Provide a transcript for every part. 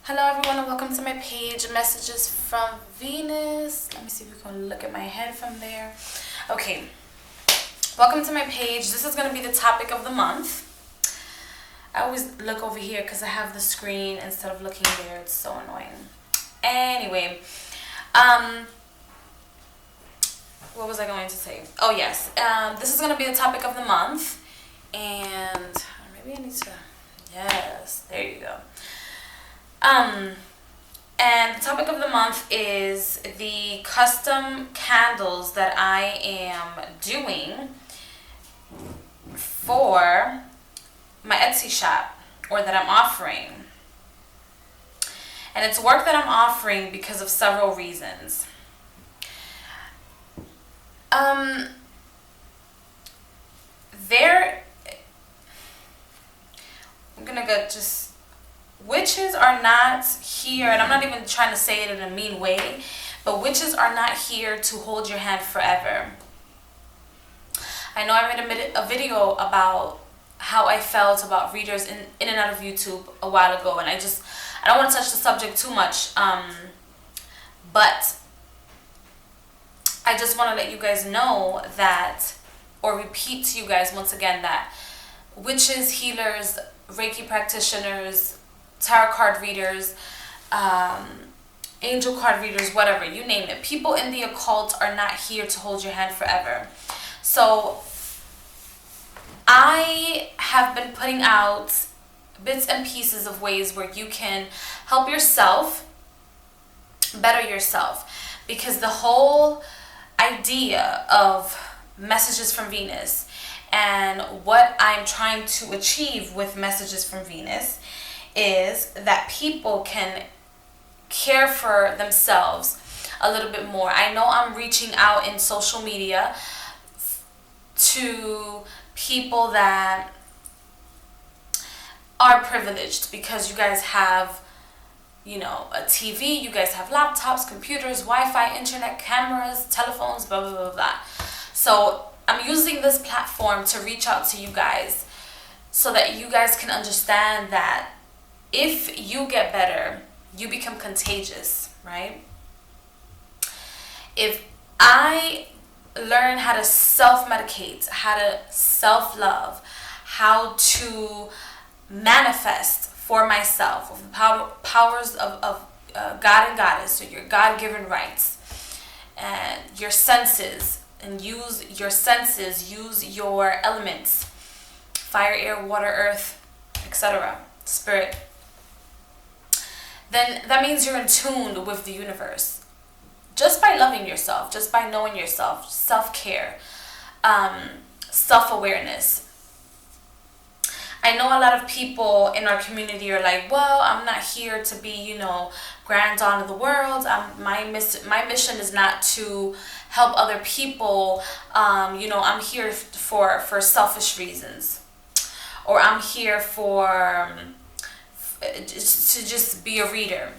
Hello everyone and welcome to my page, Messages from Venus. Let me see if we can look at my head from there. Okay, welcome to my page. This is going to be the topic of the month. I always look over here because I have the screen instead of looking there. It's so annoying. Anyway, what was I going to say? Oh yes, this is going to be the topic of the month. And maybe I need to, yes, there you go. And the topic of the month is the custom candles that I am doing for my Etsy shop, or that I'm offering. And it's work that I'm offering because of several reasons. I'm gonna go just, witches are not here, and I'm not even trying to say it in a mean way, but witches are not here to hold your hand forever. I know I made a video about how I felt about readers in and out of YouTube a while ago, and I don't want to touch the subject too much, but I just want to let you guys know that, or repeat to you guys once again, that witches, healers, Reiki practitioners, tarot card readers, angel card readers, whatever, you name it. People in the occult are not here to hold your hand forever. So I have been putting out bits and pieces of ways where you can help yourself better yourself, because the whole idea of Messages from Venus and what I'm trying to achieve with Messages from Venus is that people can care for themselves a little bit more. I know I'm reaching out in social media to people that are privileged, because you guys have, a TV, you guys have laptops, computers, Wi-Fi, internet, cameras, telephones, blah, blah, blah, blah. So I'm using this platform to reach out to you guys so that you guys can understand that if you get better, you become contagious, right? If I learn how to self-medicate, how to self-love, how to manifest for myself with the powers of God and Goddess, or your God-given rights, and your senses, and use your senses, use your elements, fire, air, water, earth, etc., spirit, then that means you're in tune with the universe. Just by loving yourself, just by knowing yourself, self-care, self-awareness. I know a lot of people in our community are like, well, I'm not here to be, grand dawn of the world. My mission is not to help other people. I'm here for selfish reasons. Or I'm here to just be a reader.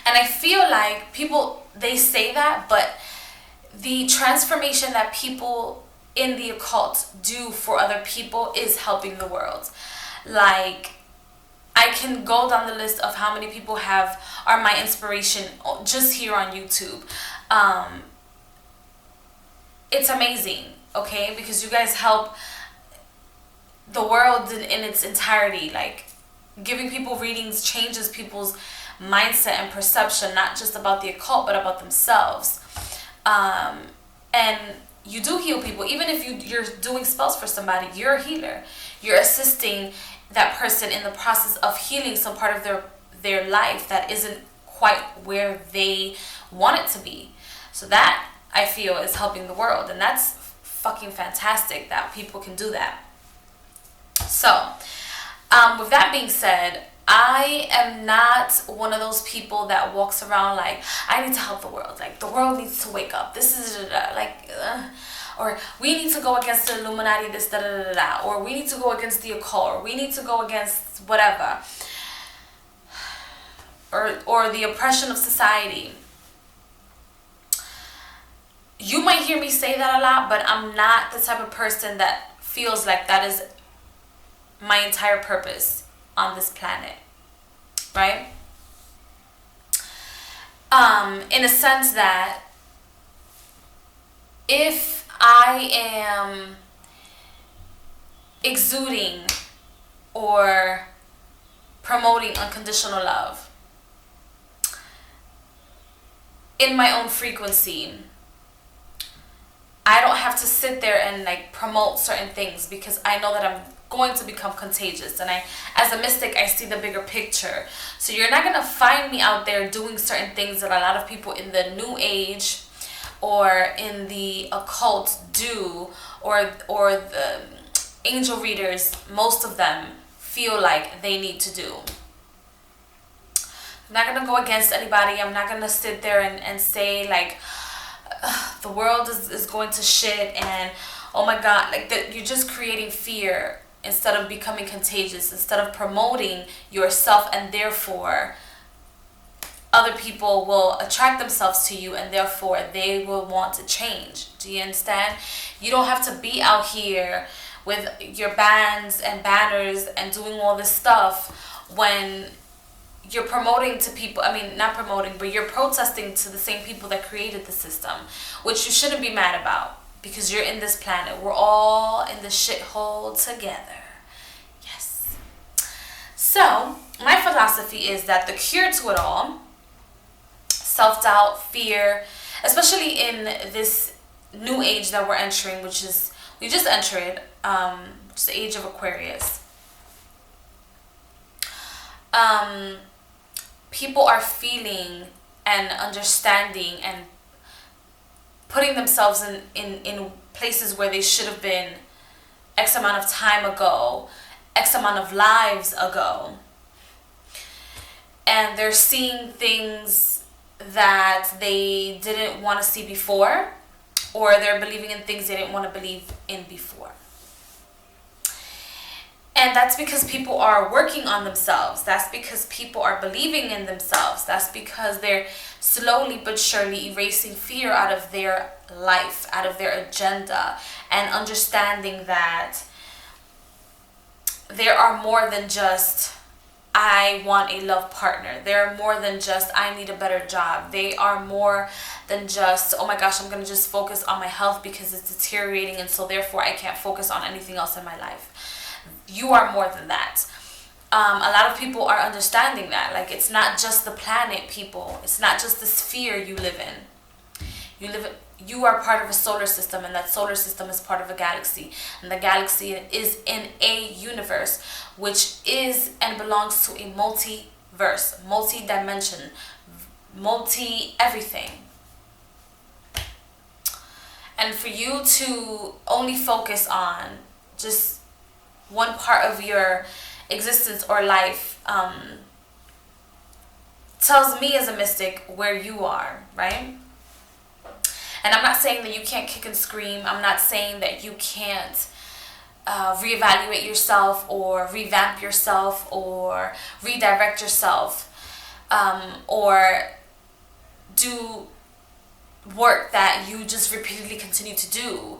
And I feel like people, they say that, but the transformation that people in the occult do for other people is helping the world. Like, I can go down the list of how many people are my inspiration just here on YouTube. It's amazing, okay? Because you guys help the world in its entirety. Like, giving people readings changes people's mindset and perception, not just about the occult, but about themselves. And you do heal people. Even if you're doing spells for somebody, you're a healer. You're assisting that person in the process of healing some part of their life that isn't quite where they want it to be. So that, I feel, is helping the world. And that's fucking fantastic that people can do that. So, with that being said, I am not one of those people that walks around like, I need to help the world. Like, the world needs to wake up. This is, or we need to go against the Illuminati, this, da, da, da, da. Or we need to go against the occult. Or we need to go against whatever. Or the oppression of society. You might hear me say that a lot, but I'm not the type of person that feels like that is my entire purpose on this planet. right? In a sense that if I am exuding or promoting unconditional love in my own frequency, I don't have to sit there and like promote certain things, because I know that I'm going to become contagious. And as a mystic, I see the bigger picture. So you're not going to find me out there doing certain things that a lot of people in the new age or in the occult do, or the angel readers, most of them feel like they need to do. I'm not going to go against anybody. I'm not going to sit there and say like, the world is going to shit and oh my god, like that. You're just creating fear instead of becoming contagious, instead of promoting yourself, and therefore other people will attract themselves to you, and therefore they will want to change. Do you understand? You don't have to be out here with your bands and banners and doing all this stuff when you're promoting to people, not promoting, but you're protesting to the same people that created the system, which you shouldn't be mad about, because you're in this planet. We're all in this shithole together. Yes. So, my philosophy is that the cure to it all, self-doubt, fear, especially in this new age that we're entering, which is, we just entered, which is the age of Aquarius. People are feeling and understanding and putting themselves in places where they should have been X amount of time ago, X amount of lives ago. And they're seeing things that they didn't want to see before, or they're believing in things they didn't want to believe in before. And that's because people are working on themselves. That's because people are believing in themselves. That's because they're slowly but surely erasing fear out of their life, out of their agenda, and understanding that there are more than just, I want a love partner. They're more than just, I need a better job. They are more than just, oh my gosh, I'm going to just focus on my health because it's deteriorating, and so therefore I can't focus on anything else in my life. You are more than that. A lot of people are understanding that. Like, it's not just the planet, people. It's not just the sphere you live in. You are part of a solar system, and that solar system is part of a galaxy. And the galaxy is in a universe, which is and belongs to a multiverse, multi-dimension, multi-everything. And for you to only focus on just one part of your existence or life tells me as a mystic where you are, right? And I'm not saying that you can't kick and scream. I'm not saying that you can't reevaluate yourself or revamp yourself or redirect yourself, or do work that you just repeatedly continue to do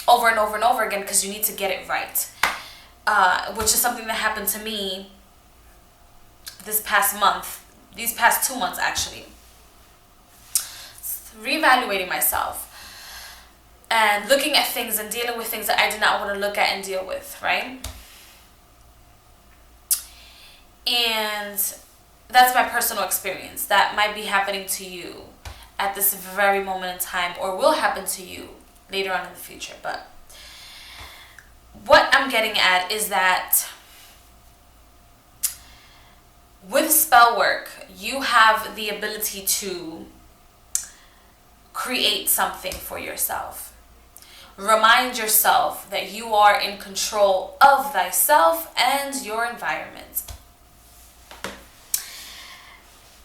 over and over and over again, because you need to get it right, which is something that happened to me these past 2 months actually. Reevaluating myself and looking at things and dealing with things that I did not want to look at and deal with, right? And that's my personal experience. That might be happening to you at this very moment in time, or will happen to you later on in the future. But what I'm getting at is that with spell work, you have the ability to create something for yourself. Remind yourself that you are in control of thyself and your environment.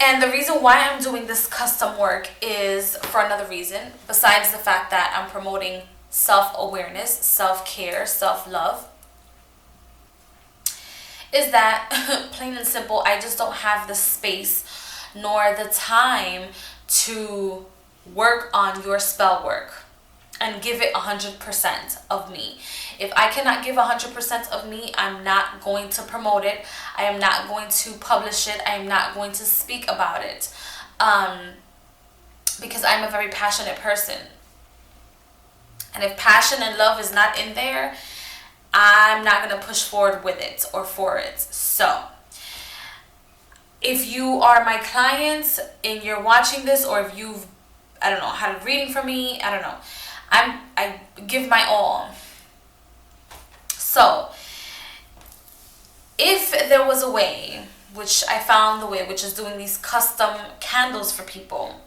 And the reason why I'm doing this custom work is for another reason, besides the fact that I'm promoting self-awareness, self-care, self-love, is that, plain and simple, I just don't have the space nor the time to work on your spell work. and give it 100% of me. If I cannot give 100% of me, I'm not going to promote it. I am not going to publish it. I am not going to speak about it. Because I'm a very passionate person. And if passion and love is not in there, I'm not going to push forward with it or for it. So, if you are my clients and you're watching this, or if you've, I don't know, had a reading from me, I don't know, I give my all. So, if there was a way, which I found the way, which is doing these custom candles for people,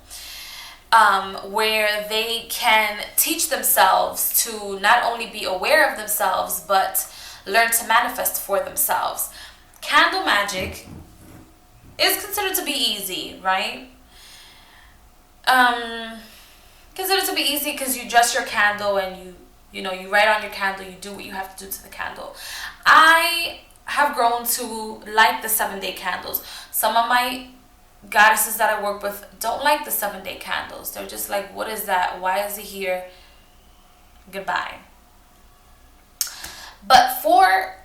where they can teach themselves to not only be aware of themselves, but learn to manifest for themselves. Candle magic is considered to be easy, right? Considered to be easy because you dress your candle and you write on your candle, you do what you have to do to the candle. I have grown to like the 7-day candles. Some of my goddesses that I work with don't like the 7-day candles. They're just like, what is that? Why is it here? Goodbye. But for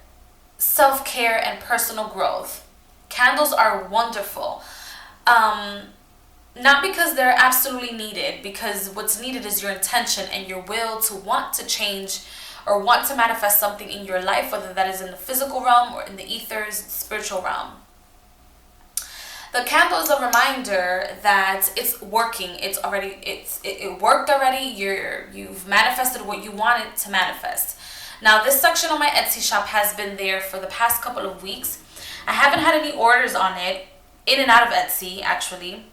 self-care and personal growth, candles are wonderful. Not because they're absolutely needed, because what's needed is your intention and your will to want to change or want to manifest something in your life, whether that is in the physical realm or in the ethers, spiritual realm. The candle is a reminder that it's working. It worked already. You've manifested what you wanted to manifest. Now, this section on my Etsy shop has been there for the past couple of weeks. I haven't had any orders on it, in and out of Etsy, actually.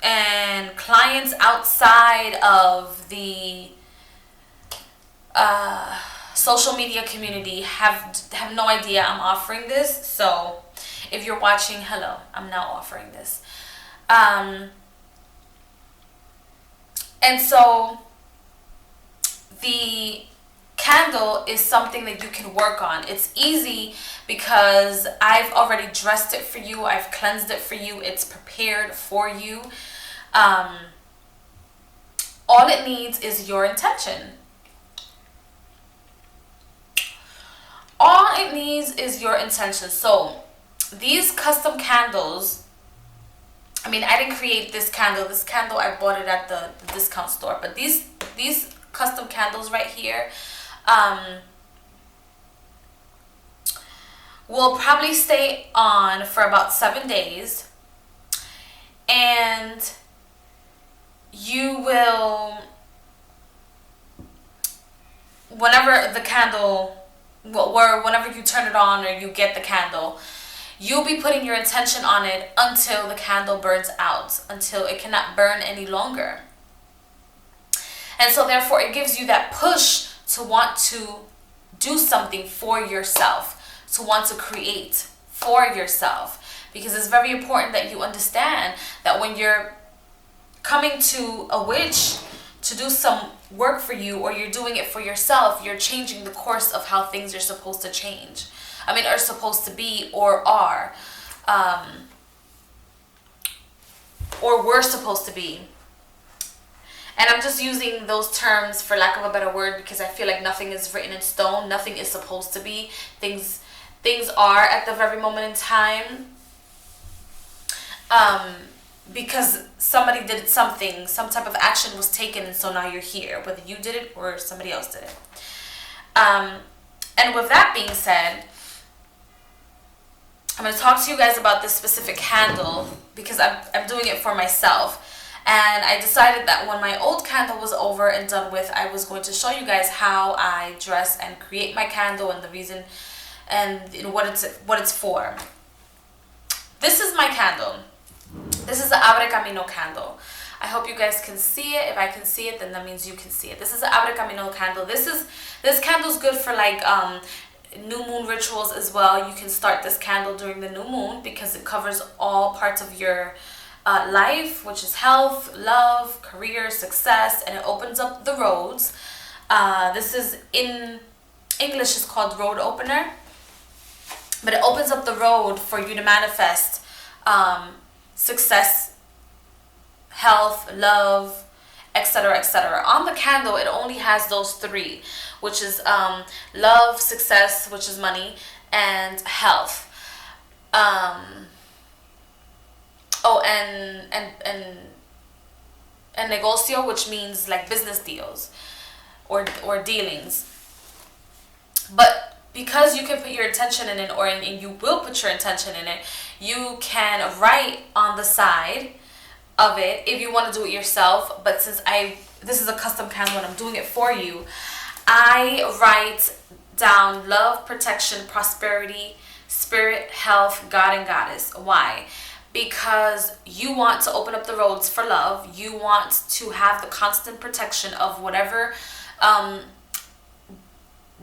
And clients outside of the social media community have no idea I'm offering this. So if you're watching, hello, I'm now offering this. And so the candle is something that you can work on. It's easy because I've already dressed it for you. I've cleansed it for you. It's prepared for you. All it needs is your intention. All it needs is your intention. So these custom candles, I mean, I didn't create this candle. This candle, I bought it at the discount store. But these custom candles right here will probably stay on for about 7 days. And you will, whenever the candle, whenever you turn it on or you get the candle, you'll be putting your intention on it until the candle burns out, until it cannot burn any longer. And so therefore it gives you that push to want to do something for yourself, to want to create for yourself. Because it's very important that you understand that when you're coming to a witch to do some work for you, or you're doing it for yourself, you're changing the course of how things are supposed to change. I mean, are supposed to be, or are. Or were supposed to be. And I'm just using those terms for lack of a better word because I feel like nothing is written in stone. Nothing is supposed to be. Things are at the very moment in time. Because somebody did something, some type of action was taken, and so now you're here, whether you did it or somebody else did it. And with that being said, I'm going to talk to you guys about this specific candle because I'm doing it for myself. And I decided that when my old candle was over and done with, I was going to show you guys how I dress and create my candle and the reason and what it's for. This is my candle. This is the Abre Camino candle. I hope you guys can see it. If I can see it, then that means you can see it. This is the Abre Camino candle. This candle's good for like new moon rituals as well. You can start this candle during the new moon because it covers all parts of your life, which is health, love, career, success, and it opens up the roads. This is, in English, is called road opener, but it opens up the road for you to manifest success, health, love, etc., etc. On the candle, it only has those three, which is love, success, which is money, and health. Oh, and negocio, which means like business deals or dealings. But because you can put your intention in it, and you will put your intention in it, you can write on the side of it if you want to do it yourself. But since this is a custom candle and I'm doing it for you, I write down love, protection, prosperity, spirit, health, God, and goddess. Why? Because you want to open up the roads for love. You want to have the constant protection of whatever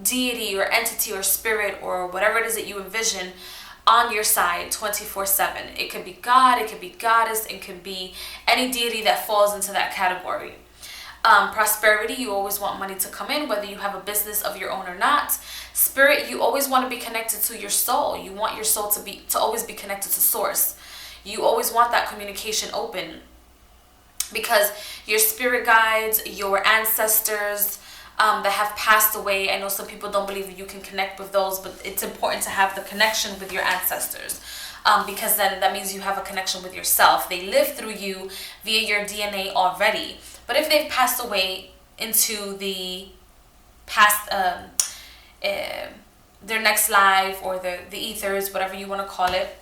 deity or entity or spirit or whatever it is that you envision on your side 24/7. It could be God, it could be goddess, it could be any deity that falls into that category. Prosperity, you always want money to come in, whether you have a business of your own or not. Spirit, you always want to be connected to your soul. You want your soul to always be connected to source. You always want that communication open, because your spirit guides, your ancestors that have passed away. I know some people don't believe that you can connect with those, but it's important to have the connection with your ancestors, because then that means you have a connection with yourself. They live through you via your DNA already. But if they've passed away into the past, their next life, or the ethers, whatever you want to call it,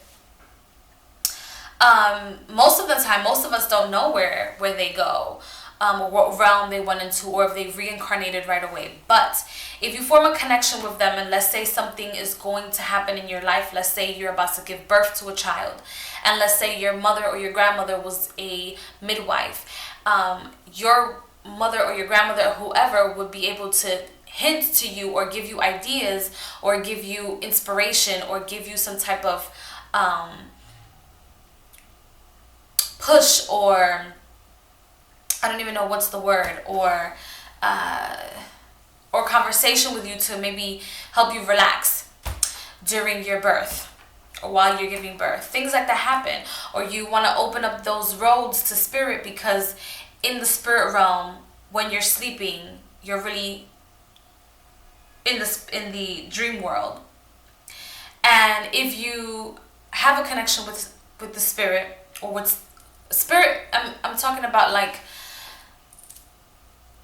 most of the time, most of us don't know where they go, or what realm they went into, or if they've reincarnated right away. But if you form a connection with them, and let's say something is going to happen in your life, let's say you're about to give birth to a child, and let's say your mother or your grandmother was a midwife, your mother or your grandmother or whoever would be able to hint to you, or give you ideas, or give you inspiration, or give you some type of push, or I don't even know what's the word, or conversation with you to maybe help you relax during your birth, or while you're giving birth. Things like that happen. Or you want to open up those roads to spirit, because in the spirit realm, when you're sleeping, you're really in the dream world. And if you have a connection with the spirit, or with spirit, I'm talking about like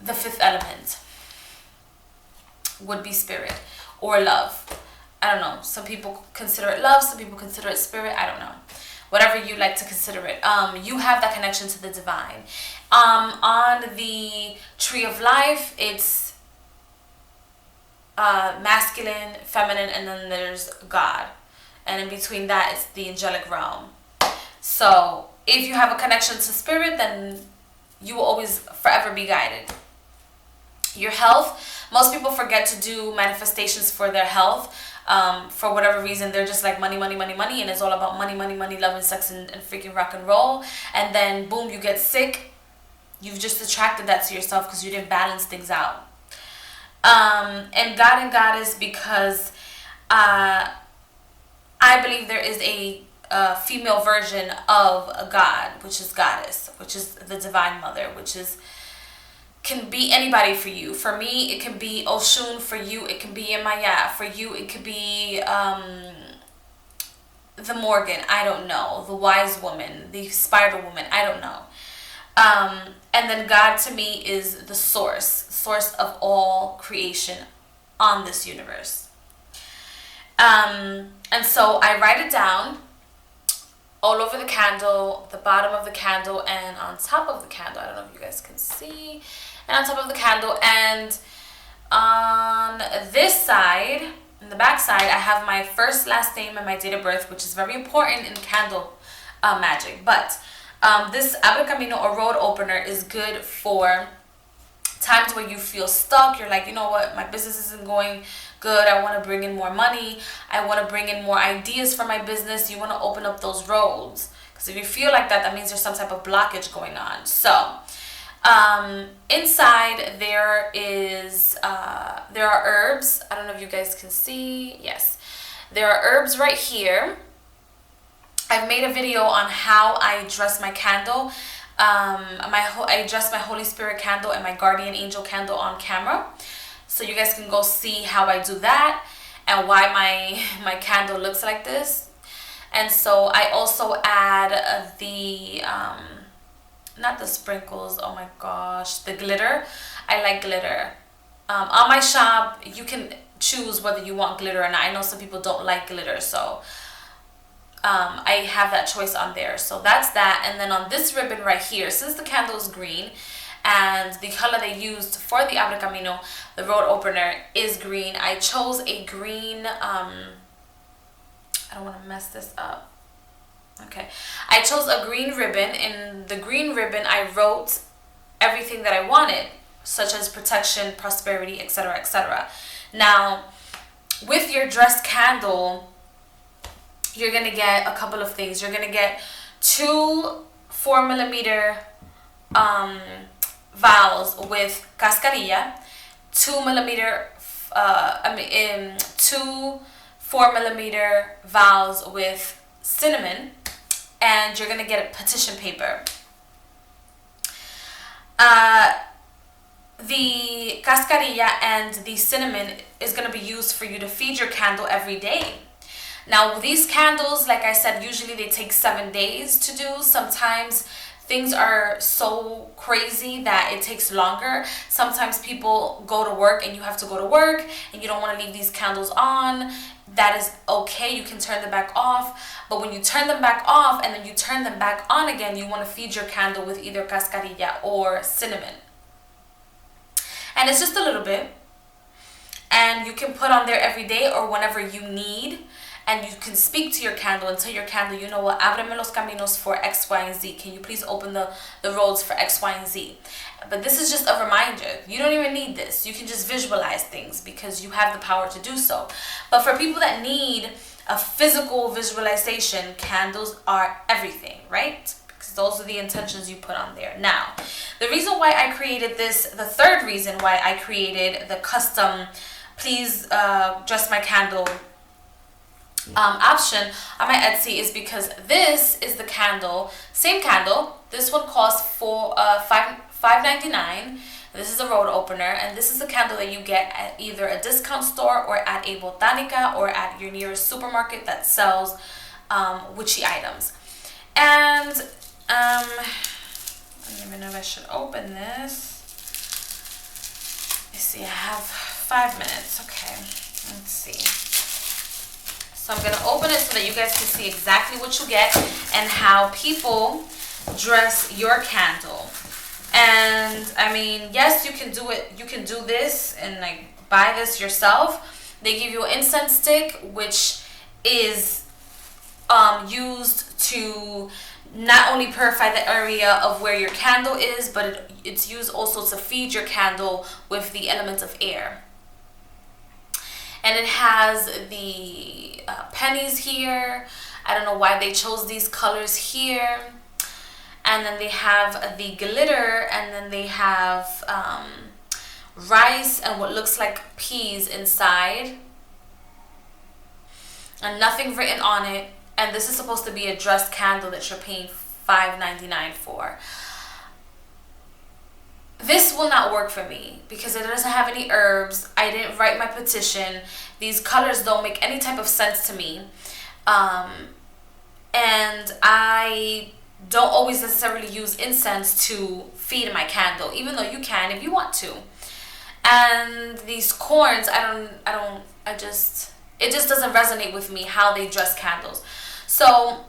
the fifth element would be spirit, or love. I don't know. Some people consider it love, some people consider it spirit. I don't know. Whatever you like to consider it. You have that connection to the divine. On the tree of life, it's masculine, feminine, and then there's God. And in between that, it's the angelic realm. So if you have a connection to spirit, then you will always forever be guided. Your health, most people forget to do manifestations for their health. For whatever reason, they're just like money, money, money, money, and it's all about money, money, money, love and sex, and freaking rock and roll. And then boom, you get sick. You've just attracted that to yourself because you didn't balance things out. And God and Goddess, because I believe there is a female version of a God, which is Goddess, which is the Divine Mother, which can be anybody for you. For me, it can be Oshun. For you, it can be Emaya. For you, it could be the Morgan. I don't know. The Wise Woman, the Spider Woman. I don't know. And then God to me is the source of all creation on this universe. And so I write it down all over the candle, the bottom of the candle, and on top of the candle. I don't know if you guys can see. And on top of the candle, and on this side, in the back side, I have my first, last name, and my date of birth, which is very important in candle magic. But this Abre Camino, or road opener, is good for times where you feel stuck. You're like, you know what, my business isn't going good. I want to bring in more money. I want to bring in more ideas for my business. You want to open up those roads. Because if you feel like that, that means there's some type of blockage going on. So inside there are herbs. I don't know if you guys can see. Yes, there are herbs right here. I've made a video on how I dress my candle. I dressed my Holy Spirit candle and my Guardian Angel candle on camera, so you guys can go see how I do that and why my candle looks like this. And so I also add the not the sprinkles, oh my gosh, the glitter. I like glitter. On my shop, you can choose whether you want glitter or not. I know some people don't like glitter, so I have that choice on there. So that's that. And then on this ribbon right here, since the candle is green and the color they used for the Abre Camino, the road opener, is green, I chose a green, I don't want to mess this up. Okay, I chose a green ribbon. In the green ribbon, I wrote everything that I wanted, such as protection, prosperity, etc., etc. Now, with your dressed candle, you're gonna get a couple of things. You're gonna get 2 4mm vials with cascarilla, 2mm, 2 4mm vials with cinnamon, and you're gonna get a petition paper. The cascarilla and the cinnamon is going to be used for you to feed your candle every day. Now, these candles, like I said, usually they take 7 days to do. Sometimes things are so crazy that it takes longer. Sometimes people go to work and you have to go to work and you don't want to leave these candles on. That is okay. You can turn them back off. But when you turn them back off and then you turn them back on again, you want to feed your candle with either cascarilla or cinnamon. And it's just a little bit, and you can put on there every day or whenever you need, and you can speak to your candle and tell your candle, you know what, ábreme los caminos for X, Y, and Z. Can you please open the roads for X, Y, and Z? But this is just a reminder. You don't even need this. You can just visualize things because you have the power to do so. But for people that need a physical visualization, candles are everything, right? Those are the intentions you put on there. Now, the reason why I created this, the third reason why I created the custom please dress my candle option on my Etsy is because this is the candle, same candle. This one costs $5.99. This is a road opener, and this is the candle that you get at either a discount store or at a botanica or at your nearest supermarket that sells witchy items. And I don't even know if I should open this. Let's see, I have 5 minutes. Okay, let's see. So I'm gonna open it so that you guys can see exactly what you get and how people dress your candle. And I mean, yes, you can do it. You can do this and like buy this yourself. They give you an incense stick, which is used to not only purify the area of where your candle is, but it's used also to feed your candle with the element of air. And it has the pennies here. I don't know why they chose these colors here. And then they have the glitter, and then they have rice and what looks like peas inside. And nothing written on it. And this is supposed to be a dressed candle that you're paying $5.99 for. This will not work for me because it doesn't have any herbs. I didn't write my petition. These colors don't make any type of sense to me. And I don't always necessarily use incense to feed my candle, even though you can if you want to. And these corns, it just doesn't resonate with me how they dress candles. So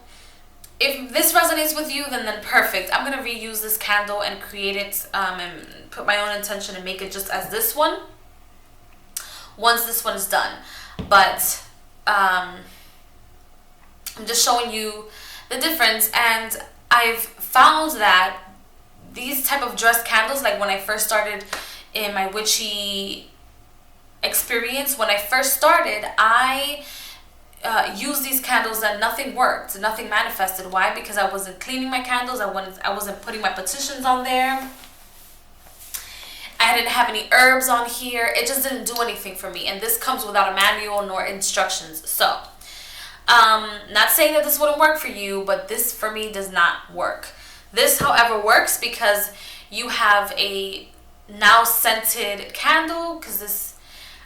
if this resonates with you, then perfect. I'm gonna reuse this candle and create it and put my own intention and make it just as this one once this one is done. But I'm just showing you the difference. And I've found that these type of dressed candles, like when I first started in my witchy experience, when I first started, I used these candles and nothing worked, nothing manifested. Why? Because I wasn't cleaning my candles. I wasn't putting my petitions on there. I didn't have any herbs on here. It just didn't do anything for me. And this comes without a manual nor instructions. So, not saying that this wouldn't work for you, but this for me does not work. This, however, works because you have a now scented candle, because this,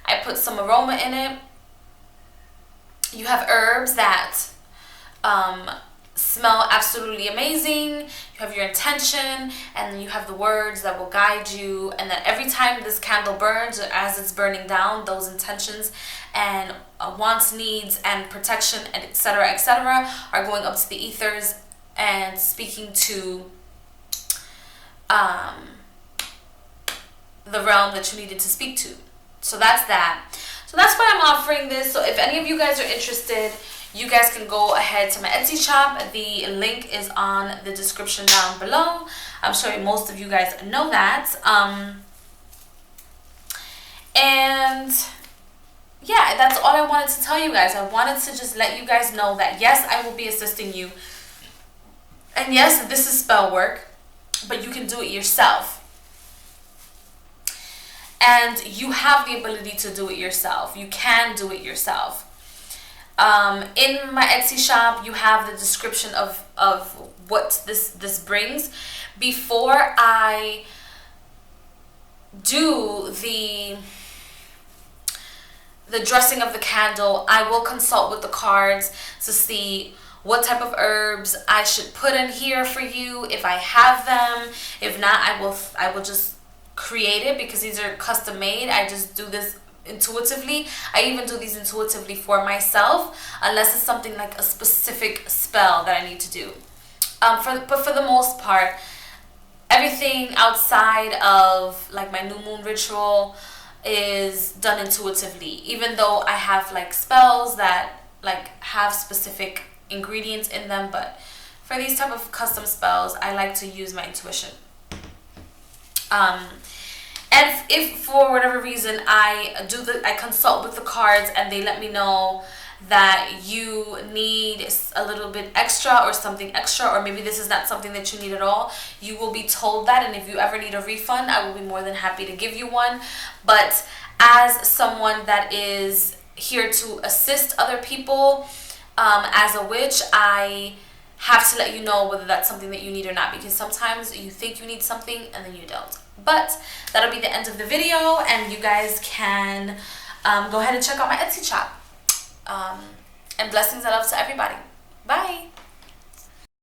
I put some aroma in it. You have herbs that smell absolutely amazing. You have your intention, and then you have the words that will guide you, and that every time this candle burns, or as it's burning down, those intentions and wants, needs, and protection, and etc., are going up to the ethers and speaking to the realm that you needed to speak to. So that's that. So that's why I'm offering this. So if any of you guys are interested, you guys can go ahead to my Etsy shop. The link is on the description down below. I'm sure most of you guys know that. And yeah, that's all I wanted to tell you guys. I wanted to just let you guys know that yes, I will be assisting you. And yes, this is spell work, but you can do it yourself. And you have the ability to do it yourself. You can do it yourself. In my Etsy shop, you have the description of what this brings. Before I do the dressing of the candle, I will consult with the cards to see what type of herbs I should put in here for you, if I have them. If not, I will just create it, because these are custom made. I just do this intuitively. I even do these intuitively for myself, unless it's something like a specific spell that I need to do. But for the most part, everything outside of like my new moon ritual is done intuitively, even though I have like spells that like have specific ingredients in them. But for these type of custom spells, I like to use my intuition. And if for whatever reason I consult with the cards and they let me know that you need a little bit extra or something extra, or maybe this is not something that you need at all, you will be told that. And if you ever need a refund, I will be more than happy to give you one. But as someone that is here to assist other people, as a witch, I have to let you know whether that's something that you need or not, because sometimes you think you need something and then you don't. But that'll be the end of the video, and you guys can go ahead and check out my Etsy shop. And blessings and love to everybody. Bye.